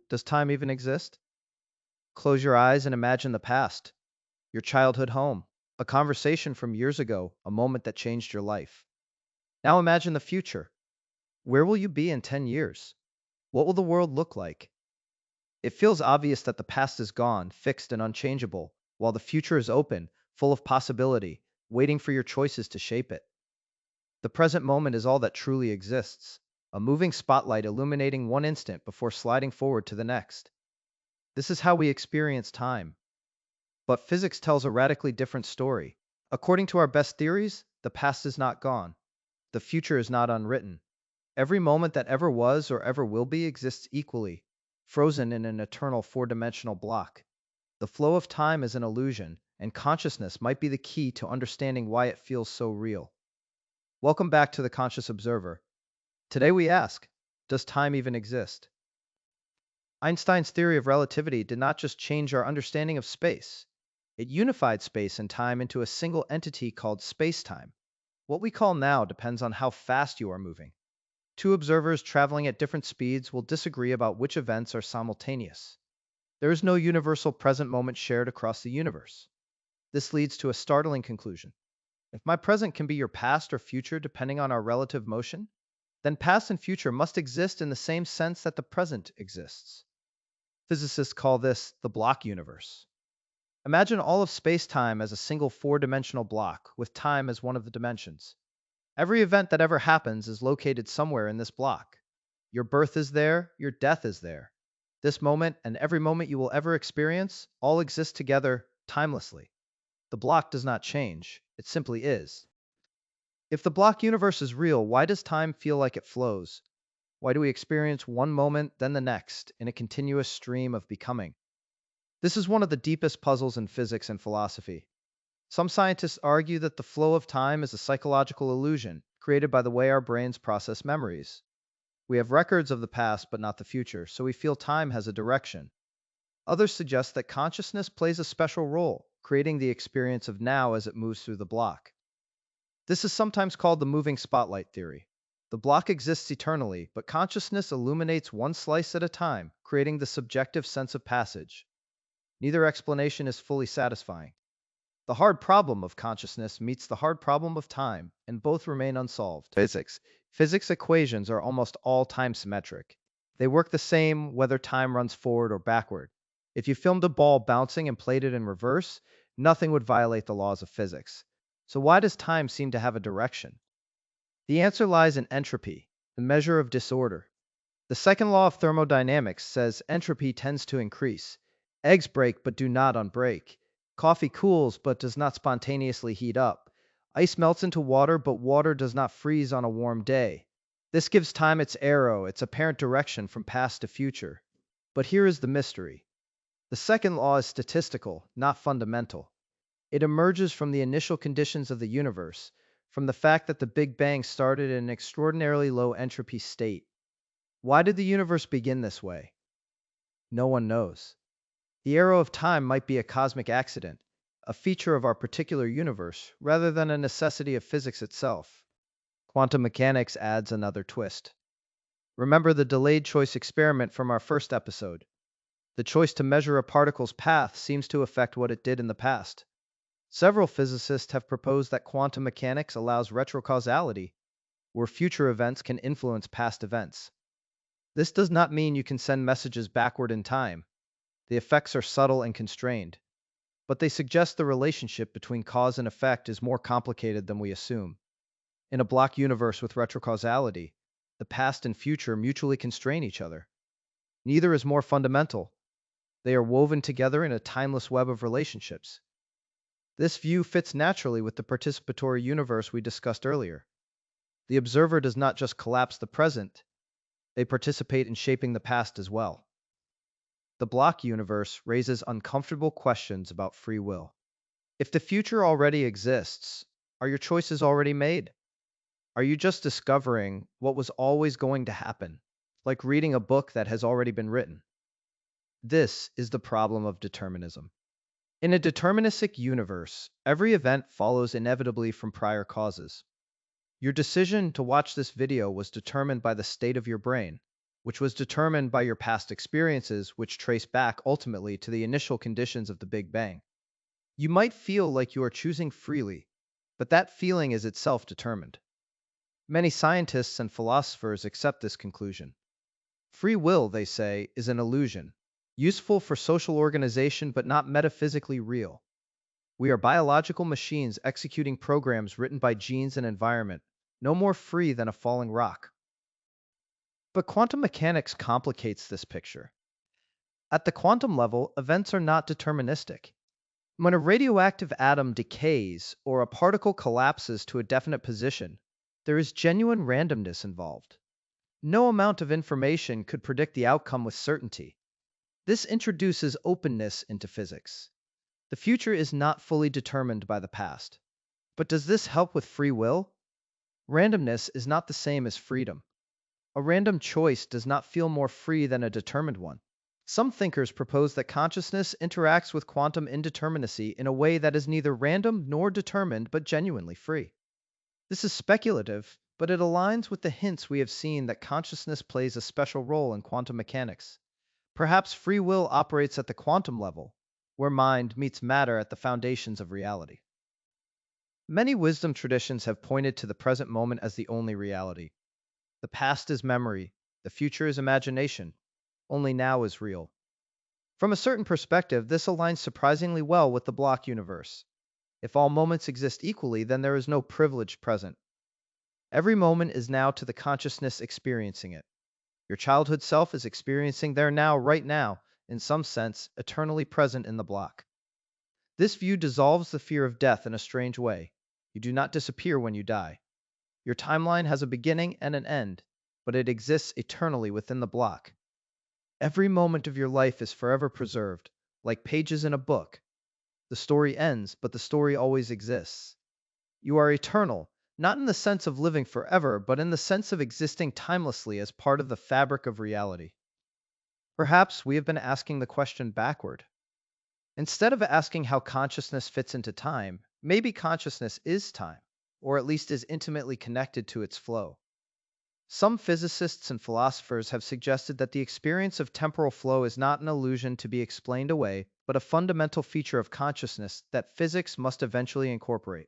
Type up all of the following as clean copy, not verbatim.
Does time even exist? Close your eyes and imagine the past, your childhood home, a conversation from years ago, a moment that changed your life. Now imagine the future. Where will you be in 10 years? What will the world look like? It feels obvious that the past is gone, fixed and unchangeable, while the future is open, full of possibility, waiting for your choices to shape it. The present moment is all that truly exists, a moving spotlight illuminating one instant before sliding forward to the next. This is how we experience time. But physics tells a radically different story. According to our best theories, the past is not gone. The future is not unwritten. Every moment that ever was or ever will be exists equally, frozen in an eternal four-dimensional block. The flow of time is an illusion, and consciousness might be the key to understanding why it feels so real. Welcome back to the Conscious Observer. Today we ask, does time even exist? Einstein's theory of relativity did not just change our understanding of space. It unified space and time into a single entity called space-time. What we call now depends on how fast you are moving. Two observers traveling at different speeds will disagree about which events are simultaneous. There is no universal present moment shared across the universe. This leads to a startling conclusion. If my present can be your past or future depending on our relative motion, then past and future must exist in the same sense that the present exists. Physicists call this the block universe. Imagine all of space-time as a single four-dimensional block, with time as one of the dimensions. Every event that ever happens is located somewhere in this block. Your birth is there, your death is there. This moment and every moment you will ever experience all exist together timelessly. The block does not change, it simply is. If the block universe is real, why does time feel like it flows? Why do we experience one moment, then the next, in a continuous stream of becoming? This is one of the deepest puzzles in physics and philosophy. Some scientists argue that the flow of time is a psychological illusion created by the way our brains process memories. We have records of the past but not the future, so we feel time has a direction. Others suggest that consciousness plays a special role, creating the experience of now as it moves through the block. This is sometimes called the moving spotlight theory. The block exists eternally, but consciousness illuminates one slice at a time, creating the subjective sense of passage. Neither explanation is fully satisfying. The hard problem of consciousness meets the hard problem of time, and both remain unsolved. Physics equations are almost all time symmetric. They work the same whether time runs forward or backward. If you filmed a ball bouncing and played it in reverse, nothing would violate the laws of physics. So why does time seem to have a direction? The answer lies in entropy, the measure of disorder. The second law of thermodynamics says entropy tends to increase. Eggs break but do not unbreak. Coffee cools but does not spontaneously heat up. Ice melts into water but water does not freeze on a warm day. This gives time its arrow, its apparent direction from past to future. But here is the mystery. The second law is statistical, not fundamental. It emerges from the initial conditions of the universe, from the fact that the Big Bang started in an extraordinarily low entropy state. Why did the universe begin this way? No one knows. The arrow of time might be a cosmic accident, a feature of our particular universe, rather than a necessity of physics itself. Quantum mechanics adds another twist. Remember the delayed choice experiment from our first episode. The choice to measure a particle's path seems to affect what it did in the past. Several physicists have proposed that quantum mechanics allows retrocausality, where future events can influence past events. This does not mean you can send messages backward in time. The effects are subtle and constrained, but they suggest the relationship between cause and effect is more complicated than we assume. In a block universe with retrocausality, the past and future mutually constrain each other. Neither is more fundamental. They are woven together in a timeless web of relationships. This view fits naturally with the participatory universe we discussed earlier. The observer does not just collapse the present, they participate in shaping the past as well. The block universe raises uncomfortable questions about free will. If the future already exists, are your choices already made? Are you just discovering what was always going to happen, like reading a book that has already been written? This is the problem of determinism. In a deterministic universe, every event follows inevitably from prior causes. Your decision to watch this video was determined by the state of your brain, which was determined by your past experiences, which trace back ultimately to the initial conditions of the Big Bang. You might feel like you are choosing freely, but that feeling is itself determined. Many scientists and philosophers accept this conclusion. Free will, they say, is an illusion, useful for social organization but not metaphysically real. We are biological machines executing programs written by genes and environment, no more free than a falling rock. But quantum mechanics complicates this picture. At the quantum level, events are not deterministic. When a radioactive atom decays or a particle collapses to a definite position, there is genuine randomness involved. No amount of information could predict the outcome with certainty. This introduces openness into physics. The future is not fully determined by the past. But does this help with free will? Randomness is not the same as freedom. A random choice does not feel more free than a determined one. Some thinkers propose that consciousness interacts with quantum indeterminacy in a way that is neither random nor determined but genuinely free. This is speculative, but it aligns with the hints we have seen that consciousness plays a special role in quantum mechanics. Perhaps free will operates at the quantum level, where mind meets matter at the foundations of reality. Many wisdom traditions have pointed to the present moment as the only reality. The past is memory, the future is imagination, only now is real. From a certain perspective, this aligns surprisingly well with the block universe. If all moments exist equally, then there is no privileged present. Every moment is now to the consciousness experiencing it. Your childhood self is experiencing there now, right now, in some sense, eternally present in the block. This view dissolves the fear of death in a strange way. You do not disappear when you die. Your timeline has a beginning and an end, but it exists eternally within the block. Every moment of your life is forever preserved, like pages in a book. The story ends, but the story always exists. You are eternal, not in the sense of living forever, but in the sense of existing timelessly as part of the fabric of reality. Perhaps we have been asking the question backward. Instead of asking how consciousness fits into time, maybe consciousness is time, or at least is intimately connected to its flow. Some physicists and philosophers have suggested that the experience of temporal flow is not an illusion to be explained away, but a fundamental feature of consciousness that physics must eventually incorporate.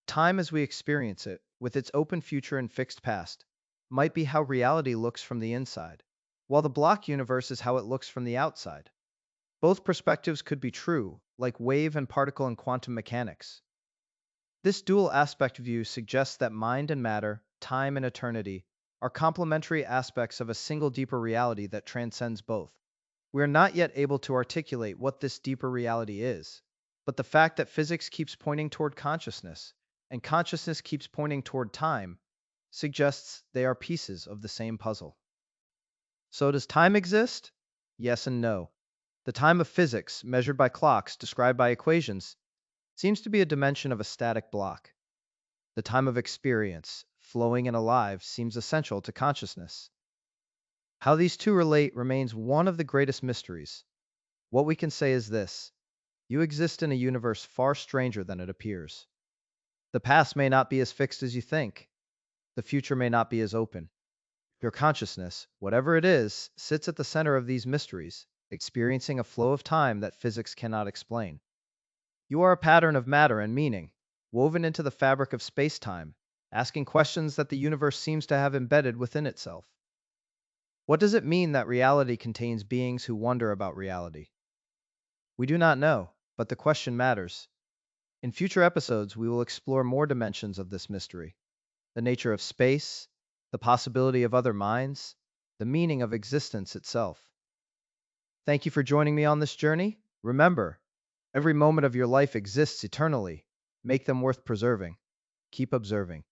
Time as we experience it, with its open future and fixed past, might be how reality looks from the inside, while the block universe is how it looks from the outside. Both perspectives could be true, like wave and particle in quantum mechanics. This dual aspect view suggests that mind and matter, time and eternity, are complementary aspects of a single deeper reality that transcends both. We are not yet able to articulate what this deeper reality is, but the fact that physics keeps pointing toward consciousness, and consciousness keeps pointing toward time, suggests they are pieces of the same puzzle. So does time exist? Yes and no. The time of physics, measured by clocks, described by equations, seems to be a dimension of a static block. The time of experience, flowing and alive, seems essential to consciousness. How these two relate remains one of the greatest mysteries. What we can say is this: you exist in a universe far stranger than it appears. The past may not be as fixed as you think. The future may not be as open. Your consciousness, whatever it is, sits at the center of these mysteries, experiencing a flow of time that physics cannot explain. You are a pattern of matter and meaning, woven into the fabric of space-time, asking questions that the universe seems to have embedded within itself. What does it mean that reality contains beings who wonder about reality? We do not know, but the question matters. In future episodes, we will explore more dimensions of this mystery: the nature of space, the possibility of other minds, the meaning of existence itself. Thank you for joining me on this journey. Remember, every moment of your life exists eternally. Make them worth preserving. Keep observing.